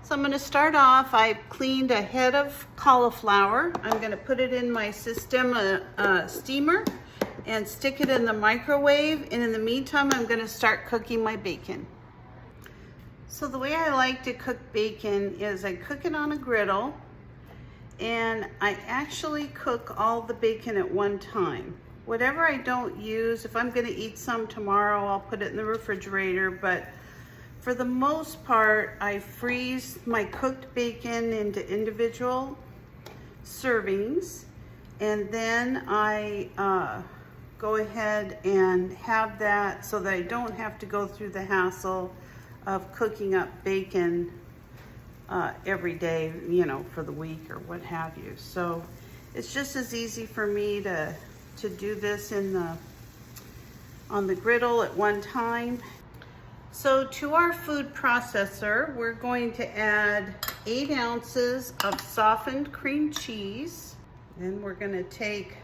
So I'm going to start off, I've cleaned a head of cauliflower. I'm going to put it in my Sistema steamer and stick it in the microwave. And in the meantime, I'm going to start cooking my bacon. So the way I like to cook bacon is I cook it on a griddle, and I actually cook all the bacon at one time. Whatever I don't use, if I'm going to eat some tomorrow, I'll put it in the refrigerator, but for the most part, I freeze my cooked bacon into individual servings, and then I go ahead and have that so that I don't have to go through the hassle of cooking up bacon every day, you know, for the week or what have you. So it's just as easy for me to do this on the griddle at one time. So to our food processor, we're going to add 8 ounces of softened cream cheese. Then we're going to take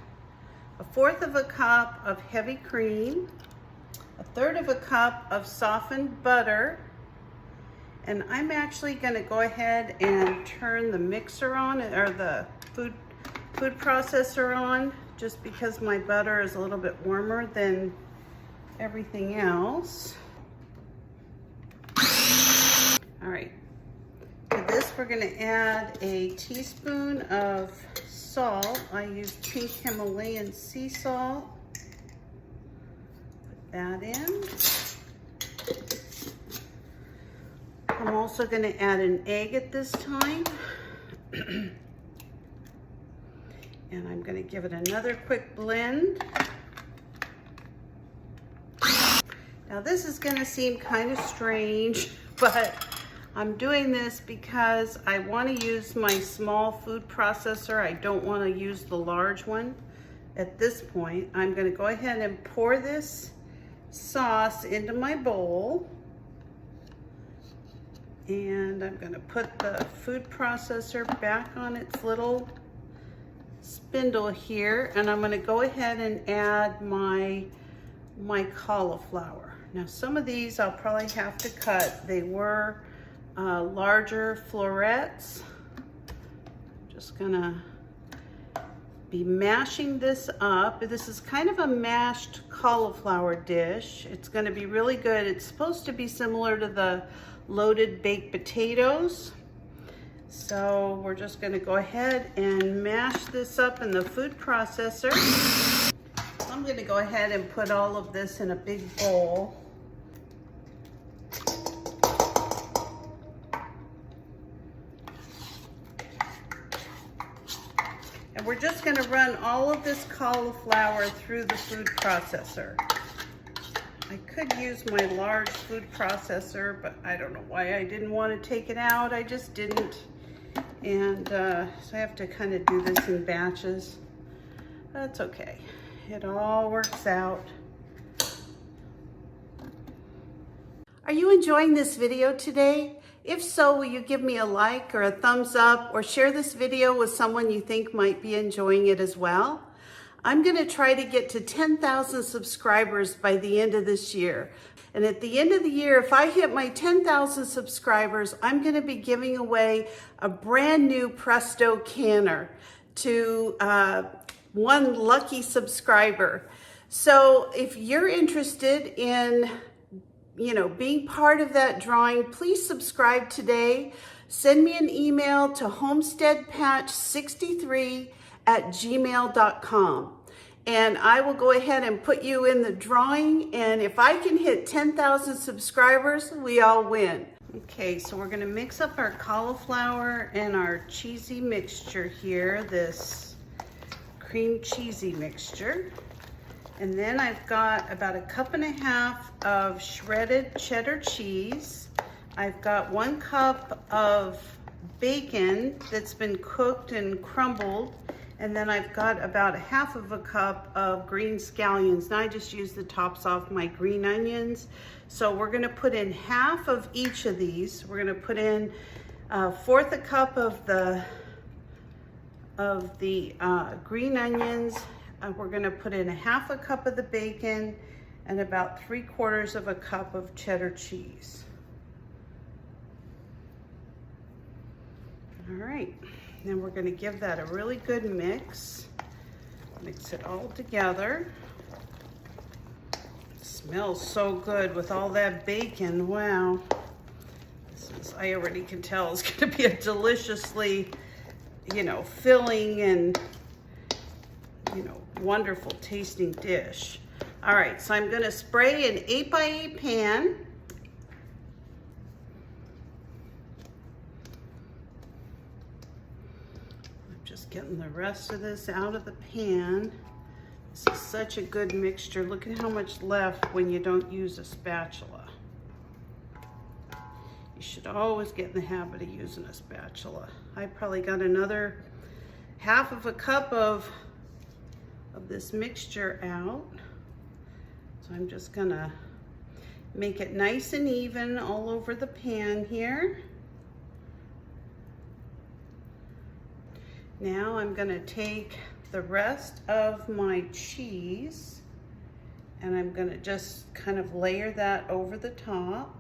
1/4 of a cup of heavy cream, 1/3 of a cup of softened butter, and I'm actually going to go ahead and turn the mixer on, or the food processor on, just because my butter is a little bit warmer than everything else. All right, to this we're going to add a teaspoon of salt. I used pink Himalayan sea salt. Put that in. I'm also going to add an egg at this time. And I'm going to give it another quick blend. Now this is going to seem kind of strange, but I'm doing this because I want to use my small food processor. I don't want to use the large one at this point. I'm going to go ahead and pour this sauce into my bowl. And I'm going to put the food processor back on its little spindle here. And I'm going to go ahead and add my cauliflower. Now some of these I'll probably have to cut. They were larger florets. Just gonna be mashing this up. This is kind of a mashed cauliflower dish. It's gonna be really good. It's supposed to be similar to the loaded baked potatoes. So we're just gonna go ahead and mash this up in the food processor. I'm gonna go ahead and put all of this in a big bowl. And we're just gonna run all of this cauliflower through the food processor. I could use my large food processor, but I don't know why I didn't want to take it out. I just didn't. And so I have to kind of do this in batches. That's okay. It all works out. Are you enjoying this video today? If so, will you give me a like or a thumbs up, or share this video with someone you think might be enjoying it as well? I'm going to try to get to 10,000 subscribers by the end of this year. And at the end of the year, if I hit my 10,000 subscribers, I'm going to be giving away a brand new Presto canner to one lucky subscriber. So if you're interested in, you know, being part of that drawing, please subscribe today. Send me an email to homesteadpatch63@gmail.com. And I will go ahead and put you in the drawing. And if I can hit 10,000 subscribers, we all win. Okay, so we're gonna mix up our cauliflower and our cheesy mixture here, this cream cheesy mixture. And then I've got about 1.5 cups of shredded cheddar cheese. I've got 1 cup of bacon that's been cooked and crumbled. And then I've got about 1/2 cup of green scallions. Now I just use the tops off my green onions. So we're gonna put in 1/2 of each of these. We're gonna put in 1/4 cup of the green onions. We're gonna put in 1/2 cup of the bacon and about 3/4 cup of cheddar cheese. All right, now we're gonna give that a really good mix. Mix it all together. It smells so good with all that bacon, wow. This is, I already can tell it's gonna be a deliciously, you know, filling and, you know, wonderful tasting dish. All right, so I'm gonna spray an 8x8 pan. I'm just getting the rest of this out of the pan. This is such a good mixture. Look at how much left when you don't use a spatula. You should always get in the habit of using a spatula. I probably got another half of a cup of this mixture out. So I'm just gonna make it nice and even all over the pan here. Now I'm gonna take the rest of my cheese and I'm gonna just kind of layer that over the top.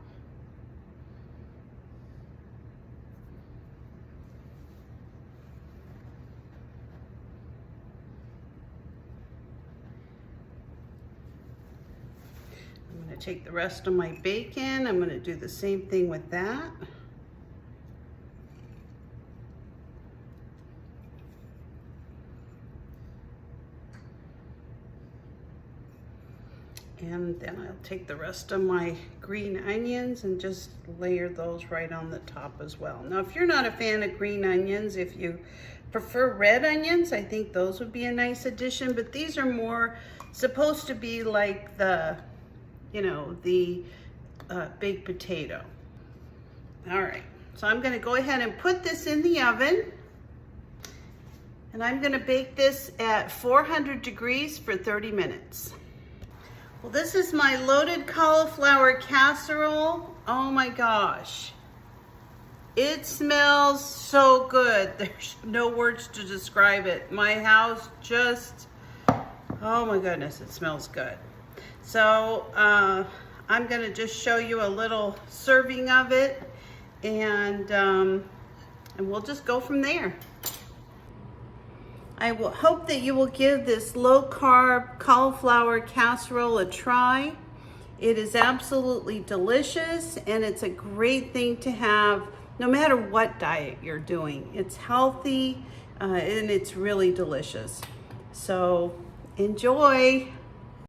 I'm going to take the rest of my bacon. I'm going to do the same thing with that. And then I'll take the rest of my green onions and just layer those right on the top as well. Now, if you're not a fan of green onions, if you prefer red onions, I think those would be a nice addition, but these are more supposed to be like the, you know, the baked potato. All right, so I'm gonna go ahead and put this in the oven and I'm gonna bake this at 400 degrees for 30 minutes. Well, this is my loaded cauliflower casserole. Oh my gosh. It smells so good. There's no words to describe it. My house just, oh my goodness, it smells good. So I'm gonna just show you a little serving of it and we'll just go from there. I will hope that you will give this low-carb cauliflower casserole a try. It is absolutely delicious and it's a great thing to have no matter what diet you're doing. It's healthy and it's really delicious. So enjoy.